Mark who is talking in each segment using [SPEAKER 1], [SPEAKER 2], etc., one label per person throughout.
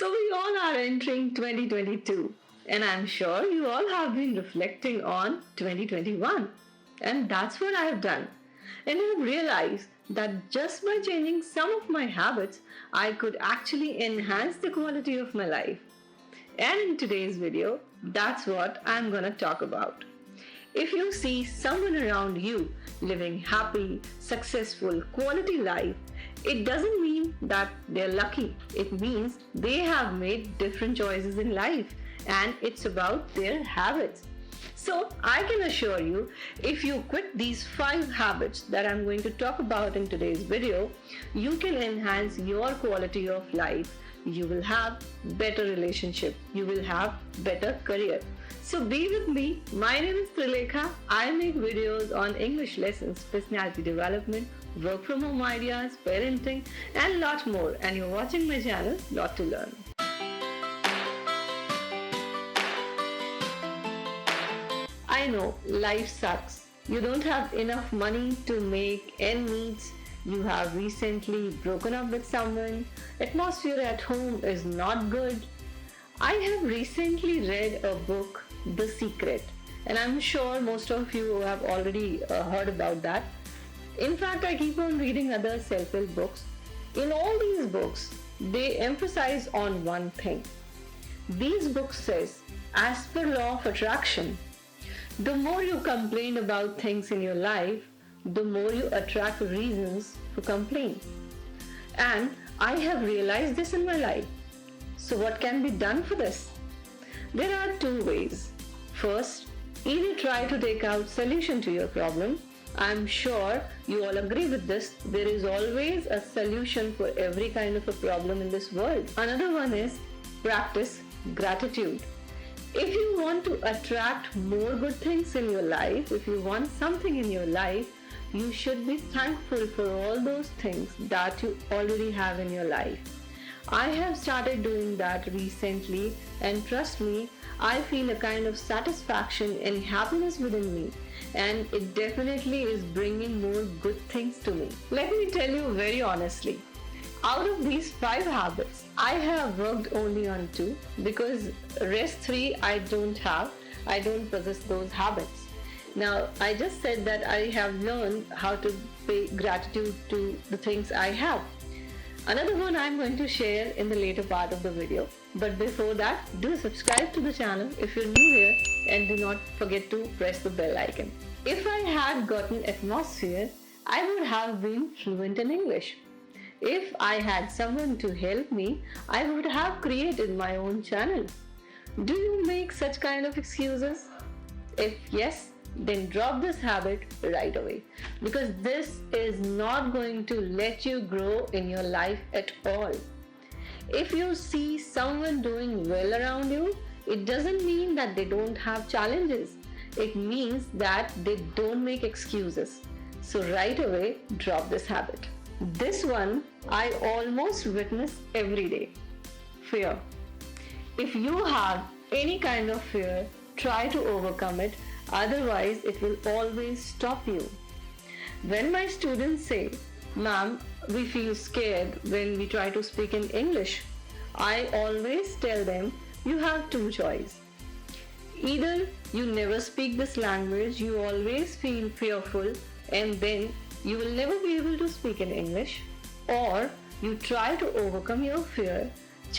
[SPEAKER 1] So we all are entering 2022, and I'm sure you all have been reflecting on 2021. And that's what I have done. And I've realized that just by changing some of my habits, I could actually enhance the quality of my life. And in today's video, that's what I'm gonna talk about. If you see someone around you living happy, successful, quality life, it doesn't mean that they're lucky. It means they have made different choices in life and it's about their habits. So I can assure you, if you quit these 5 habits that I'm going to talk about in today's video, you can enhance your quality of life. You will have better relationship. You will have better career. So be with me. My name is Trilekha. I make videos on English lessons, personality development, work from home ideas, parenting, and lot more. And you're watching my channel, Lot to Learn. I know life sucks. You don't have enough money to make ends meet. You have recently broken up with someone. Atmosphere at home is not good. I have recently read a book, The Secret, and I'm sure most of you have already heard about that. In fact, I keep on reading other self-help books. In all these books, they emphasize on one thing. These books says, as per law of attraction, the more you complain about things in your life, the more you attract reasons to complain. And I have realized this in my life. So what can be done for this? There are 2 ways. First, either try to take out solution to your problem. I'm sure you all agree with this. There is always a solution for every kind of a problem in this world. Another one is practice gratitude. If you want to attract more good things in your life, if you want something in your life, you should be thankful for all those things that you already have in your life. I have started doing that recently, and trust me, I feel a kind of satisfaction and happiness within me, and it definitely is bringing more good things to me. Let me tell you very honestly, out of these 5 habits, I have worked only on 2 because rest 3 I don't have. I don't possess those habits. Now, I just said that I have learned how to pay gratitude to the things I have. Another one I'm going to share in the later part of the video. But before that, do subscribe to the channel if you're new here and do not forget to press the bell icon. If I had gotten atmosphere, I would have been fluent in English. If I had someone to help me, I would have created my own channel. Do you make such kind of excuses? If yes, then drop this habit right away, because this is not going to let you grow in your life at all. If you see someone doing well around you, it doesn't mean that they don't have challenges. It means that they don't make excuses. So right away, drop this habit. This one I almost witness every day. Fear. If you have any kind of fear, try to overcome it. Otherwise, it will always stop you. When my students say, "Ma'am, we feel scared when we try to speak in English," I always tell them, you have 2 choices. Either you never speak this language, you always feel fearful, and then you will never be able to speak in English, or you try to overcome your fear,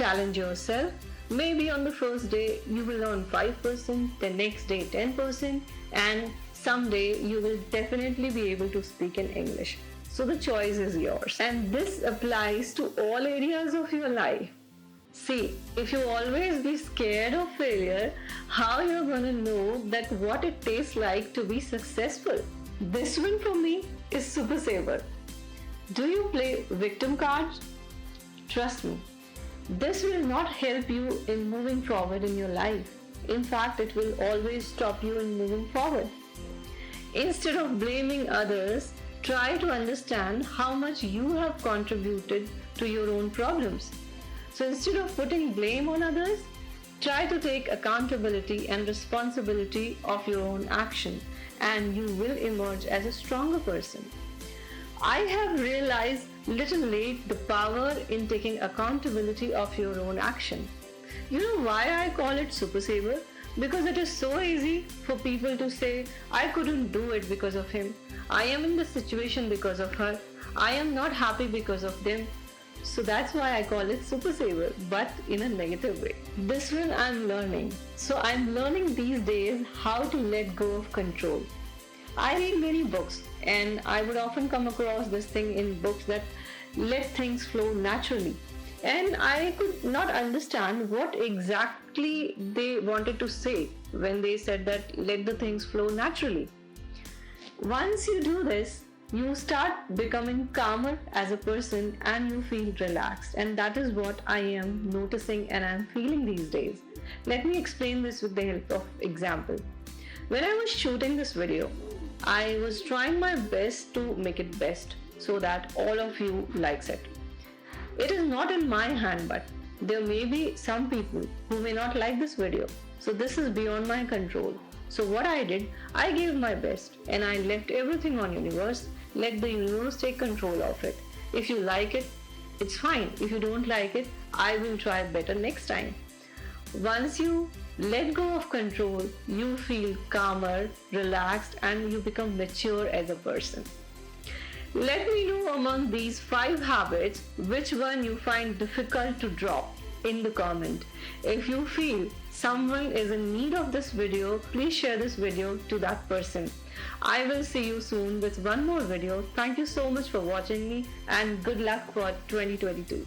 [SPEAKER 1] challenge yourself. Maybe on the first day you will learn 5%, the next day 10%, and someday you will definitely be able to speak in English. So the choice is yours. And this applies to all areas of your life. See, if you always be scared of failure, how you're gonna know that what it tastes like to be successful? This one for me is Super Saver. Do you play victim cards? Trust me, this will not help you in moving forward in your life. In fact, it will always stop you in moving forward. Instead of blaming others, try to understand how much you have contributed to your own problems. So instead of putting blame on others, try to take accountability and responsibility of your own action, and you will emerge as a stronger person. I have realized little late the power in taking accountability of your own action. You know why I call it Super Saver? Because it is so easy for people to say, I couldn't do it because of him. I am in this situation because of her. I am not happy because of them. So that's why I call it Super Saver, but in a negative way. This one I'm learning. So I'm learning these days how to let go of control. I read many books and I would often come across this thing in books that let things flow naturally. And I could not understand what exactly they wanted to say when they said that let the things flow naturally. Once you do this, you start becoming calmer as a person and you feel relaxed. And that is what I am noticing and I'm feeling these days. Let me explain this with the help of example. When I was shooting this video, I was trying my best to make it best so that all of you likes it. It is not in my hand, but there may be some people who may not like this video. So this is beyond my control. So what I did, I gave my best and I left everything on universe. Let the universe take control of it. If you like it, it's fine. If you don't like it, I will try better next time. Once you let go of control, you feel calmer, relaxed, and you become mature as a person. Let me know among these 5 habits which one you find difficult to drop in the comment. If you feel someone is in need of this video, please share this video to that person. I will see you soon with one more video. Thank you so much for watching me and good luck for 2022.